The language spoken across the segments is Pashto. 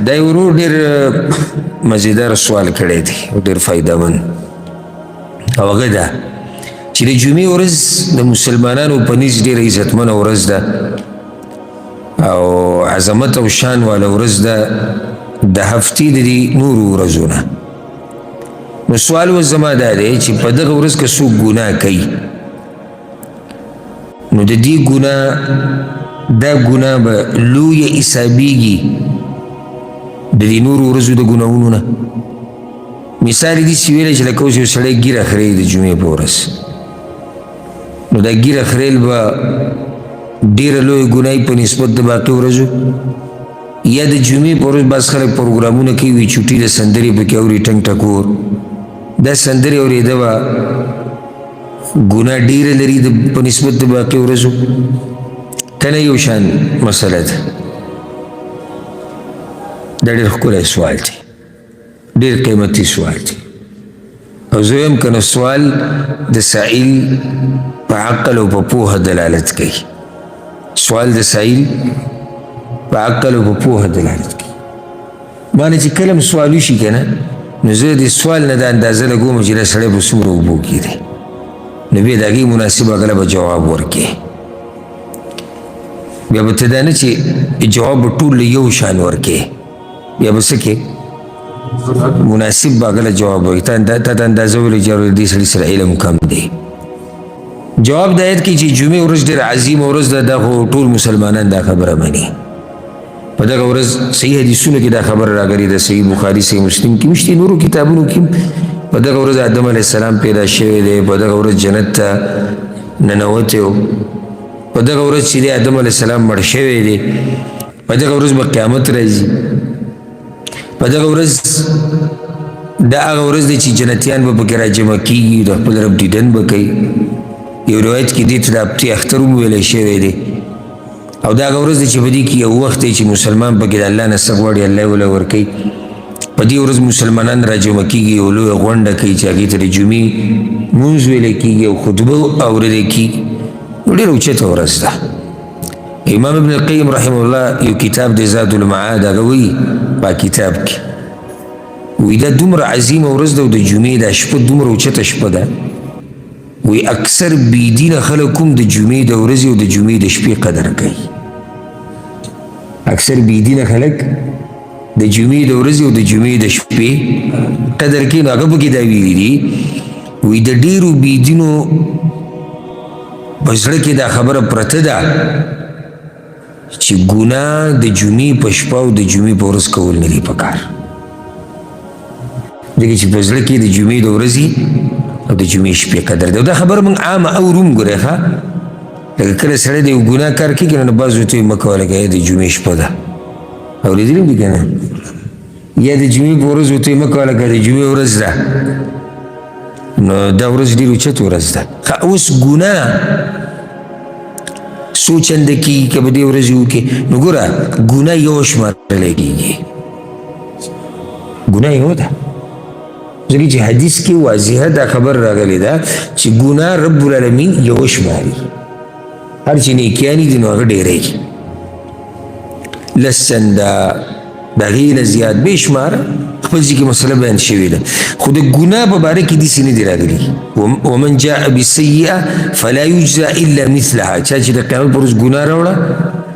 دا یو ورور ډېر مزیدار سوال کړی دی او ډېر فایده مند او هغه دا چې د جمعې ورځ د مسلمانانو په نزد ډېره عزتمنه ورځ ده او عظمت او شان والا ورځ ده د هفتې د دې نورو ورځو نه. نو سوال و زما دا دی چې په دغه ورځ که څوک ګناه کوي نو د دې ګناه دا ګناه به لویه حسابېږي د دې نورو ورځو د ګناهونو نه. مثال یې داسې ویلی چې لکه اوس یو سړی ږیره خریي د جمعې په ورځ نو دا ږیره خریل به ډېره لویه ګناه په نسبت د باقي ورځو. یا د جمعې په ورځ بعض خلک پروګرامونه کوي وي چوټي د سندرې پکې اوري ټنګ ټکور دا سندرې اورېده به ګناه ډېره لري په نسبت د باقي ورځو که نه یو شان مسله ده. دا ډېر ښکلی سوال دی ډېر قیمتي سوال دی او زه وایم که نو سوال د سائل په عقل او په پوهه دلالت کوي. سوال د سائل په عقل او په پوهه دلالت کوي. مانه چې کله م سوال وشي که نه نو زه د سوال نه دا اندازه لګوم چې دا سړی په څومره اوبو کې دی نو بیا د هغې مناسب هغله به جواب ورکړې. بیا به ته دا نه چې جواب به ټول له یو شان ورکړې بیا به څه کې مناسب به هغله جواب وایي. تا ته اندازه ویلې چې دې سړي سره علم کم دی. جواب دا یاد کړي چې جمعې ورځ ډېر عظیمه ورځ ده دا خو ټول مسلمانان دا خبره مني. په دغه ورځ صحیح حدیثونو کې دا خبره راغلې ده صحیح بخاري صحیح مسلم کې مشتي نورو کتابونو کې په دغه ورځ آدم علیه السلام پیدا شوی دی په دغه ورځ جنت ته ننوتی و په دغه ورځ چې دی آدم علیه السلام مړ شوی دی په دغه ورځ به قیامت راځي په دغه ورځ دا هغه ورځ دی چې جنتیان به پکې راجمع کېږي د خپل رب دیدن به کوي. یو روایت کې دې ته د ابتي اختر هم ویلی شوی دی او دا هغه ورځ دی چې په دې کې یو وخت دی چې مسلمان پکې د الله نه څه غواړي الله یې وله ورکوي. په دې ورځ مسلمانان راجمع کېږي یو لویه غونډه کوي چې هغې ته د جمعې لمونځ ویلی کېږي او خطبه اورېدی کېږي. نو ډېره اوچته ورځ ده. امام ابن القیم رحمه الله یو کتاب دی زاد المعاد هغه وایي په کتاب کې وایي دا دومره عظیمه ورځ ده او د جمعې دا شپه دومره اوچته شپه ده وی اکثر بیدینه خلک هم د جمعې د ورځې او د جمعې د شپې قدر کوي. اکثر بیدینه خلک د جمعې د ورځې او د جمعې د شپې قدر کوي. نو هغه پکې دا ویلي دي وی د ډېرو بیدینو په زړه کې دا خبره پرته ده چې ګناه د جمعې په شپه او د جمعې په ورځ کول نه دي پکار. ځکه چې په زړه کې د جمعې د ورځې او د جمعې شپې قدر دی. دا خبره موږ عامه اورو هم ګورئ ښه لکه کله سړی د یو ګناه کار کوي که نه نو بعض ورته وایي مه کوه لکه د جمعې شپه ده اورېدلي هم دي که نه یا د جمعې په ورځ ورته وایي مه کوه لکه د جمعې ورځ ده نو دا ورځ ډېر اوچت ورځ ده. ښه اوس ګناه څو چنده کېږي که په دې ورځې وکړې نو ګوره ګناه یو شمارلی کېږي ګناه یو ده ځکه چې حدیث کې واضحه دا خبر راغلی ده چې ګناه رب العالمین یو شماري هر چې نیکیانې دي نو هغه ډېری لس چنده د هغې نه زیات بې شماره خپل ځای کې مسله بیان شوې ده. خو د ګناه په باره کې داسې نه دي راغلي ومن جاء بالسیئه فلا یجزا الا مثلها چا چې د قیامت پر ورځ ګناه راوړه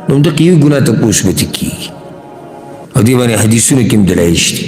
نو همدغې یو ګناه تپوس به ترې کېږي او دې باندې حدیثونو کې هم دلایل شته.